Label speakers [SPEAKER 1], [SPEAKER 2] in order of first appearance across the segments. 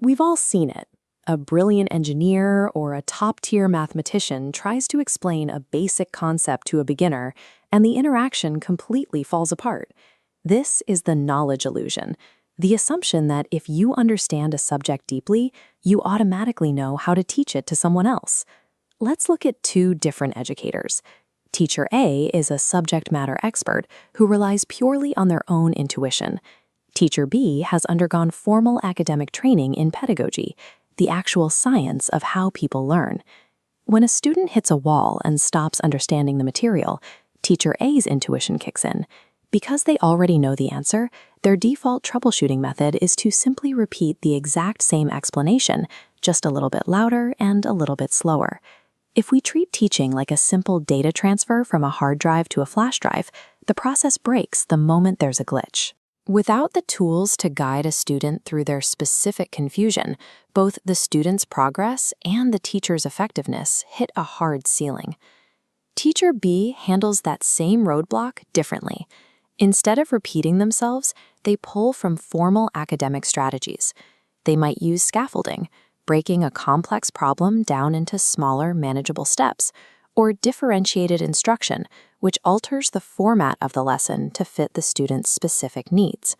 [SPEAKER 1] We've all seen it. A brilliant engineer or a top-tier mathematician tries to explain a basic concept to a beginner, and the interaction completely falls apart. This is the knowledge illusion, the assumption that if you understand a subject deeply, you automatically know how to teach it to someone else. Let's look at two different educators. Teacher A is a subject matter expert who relies purely on their own intuition. Teacher B has undergone formal academic training in pedagogy, the actual science of how people learn. When a student hits a wall and stops understanding the material, Teacher A's intuition kicks in. Because they already know the answer, their default troubleshooting method is to simply repeat the exact same explanation, just a little bit louder and a little bit slower. If we treat teaching like a simple data transfer from a hard drive to a flash drive, the process breaks the moment there's a glitch. Without the tools to guide a student through their specific confusion, both the student's progress and the teacher's effectiveness hit a hard ceiling. Teacher B handles that same roadblock differently. Instead of repeating themselves, they pull from formal academic strategies. They might use scaffolding, breaking a complex problem down into smaller, manageable steps, or differentiated instruction, which alters the format of the lesson to fit the student's specific needs.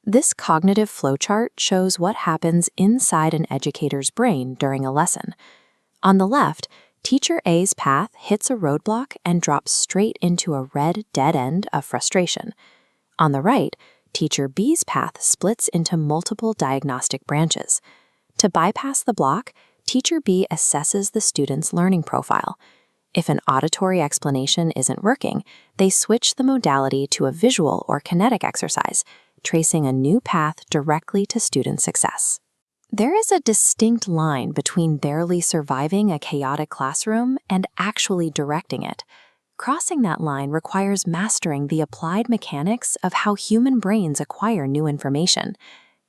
[SPEAKER 1] This cognitive flowchart shows what happens inside an educator's brain during a lesson. On the left, Teacher A's path hits a roadblock and drops straight into a red dead end of frustration. On the right, Teacher B's path splits into multiple diagnostic branches. To bypass the block, Teacher B assesses the student's learning profile. If an auditory explanation isn't working, they switch the modality to a visual or kinetic exercise, tracing a new path directly to student success. There is a distinct line between barely surviving a chaotic classroom and actually directing it. Crossing that line requires mastering the applied mechanics of how human brains acquire new information.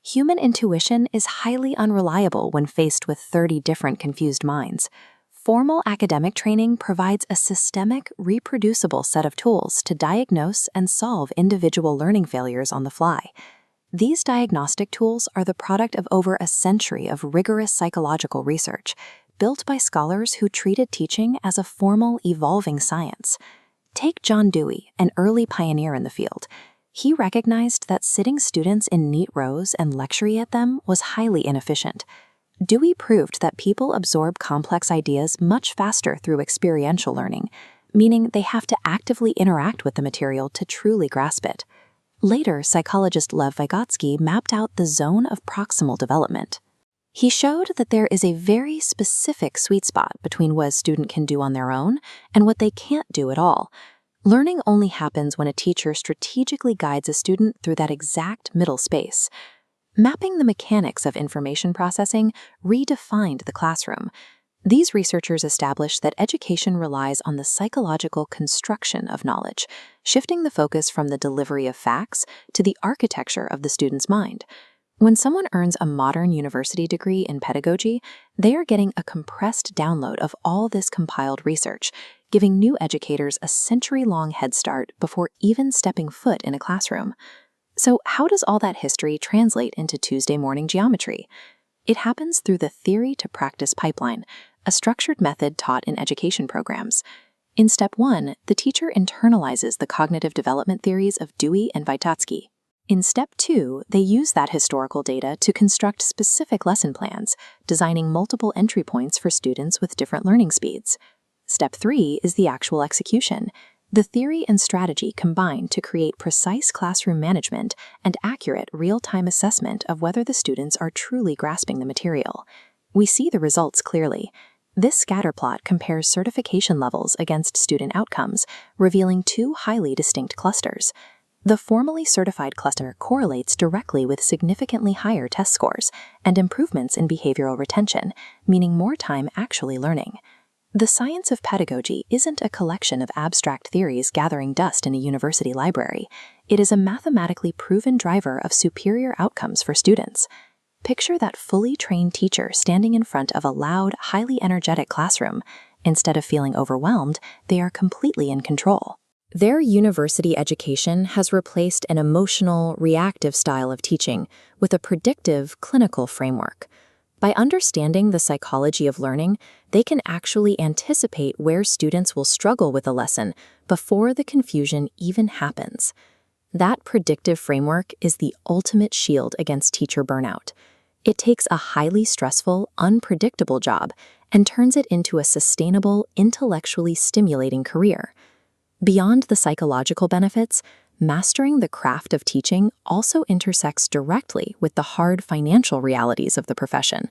[SPEAKER 1] Human intuition is highly unreliable when faced with 30 different confused minds. Formal academic training provides a systemic, reproducible set of tools to diagnose and solve individual learning failures on the fly. These diagnostic tools are the product of over a century of rigorous psychological research, built by scholars who treated teaching as a formal, evolving science. Take John Dewey, an early pioneer in the field. He recognized that sitting students in neat rows and lecturing at them was highly inefficient. Dewey proved that people absorb complex ideas much faster through experiential learning, meaning they have to actively interact with the material to truly grasp it. Later, psychologist Lev Vygotsky mapped out the zone of proximal development. He showed that there is a very specific sweet spot between what a student can do on their own and what they can't do at all. Learning only happens when a teacher strategically guides a student through that exact middle space. Mapping the mechanics of information processing redefined the classroom. These researchers established that education relies on the psychological construction of knowledge, shifting the focus from the delivery of facts to the architecture of the student's mind. When someone earns a modern university degree in pedagogy, they are getting a compressed download of all this compiled research, giving new educators a century-long head start before even stepping foot in a classroom. So how does all that history translate into Tuesday morning geometry? It happens through the theory-to-practice pipeline, a structured method taught in education programs. In Step 1, the teacher internalizes the cognitive development theories of Dewey and Vygotsky. In Step 2, they use that historical data to construct specific lesson plans, designing multiple entry points for students with different learning speeds. Step 3 is the actual execution. The theory and strategy combine to create precise classroom management and accurate real-time assessment of whether the students are truly grasping the material. We see the results clearly. This scatterplot compares certification levels against student outcomes, revealing two highly distinct clusters. The formally certified cluster correlates directly with significantly higher test scores and improvements in behavioral retention, meaning more time actually learning. The science of pedagogy isn't a collection of abstract theories gathering dust in a university library. It is a mathematically proven driver of superior outcomes for students. Picture that fully trained teacher standing in front of a loud, highly energetic classroom. Instead of feeling overwhelmed, they are completely in control. Their university education has replaced an emotional, reactive style of teaching with a predictive, clinical framework. By understanding the psychology of learning, they can actually anticipate where students will struggle with a lesson before the confusion even happens. That predictive framework is the ultimate shield against teacher burnout. It takes a highly stressful, unpredictable job and turns it into a sustainable, intellectually stimulating career. Beyond the psychological benefits, mastering the craft of teaching also intersects directly with the hard financial realities of the profession.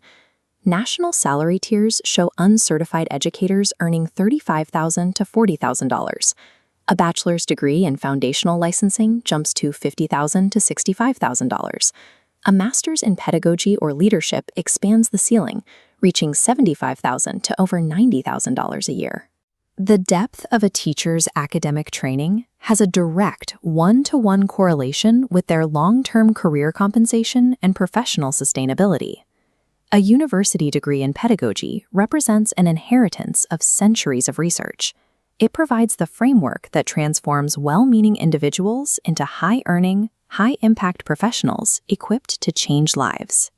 [SPEAKER 1] National salary tiers show uncertified educators earning $35,000 to $40,000. A bachelor's degree in foundational licensing jumps to $50,000 to $65,000. A master's in pedagogy or leadership expands the ceiling, reaching $75,000 to over $90,000 a year. The depth of a teacher's academic training has a direct one-to-one correlation with their long-term career compensation and professional sustainability. A university degree in pedagogy represents an inheritance of centuries of research. It provides the framework that transforms well-meaning individuals into high-earning, high-impact professionals equipped to change lives.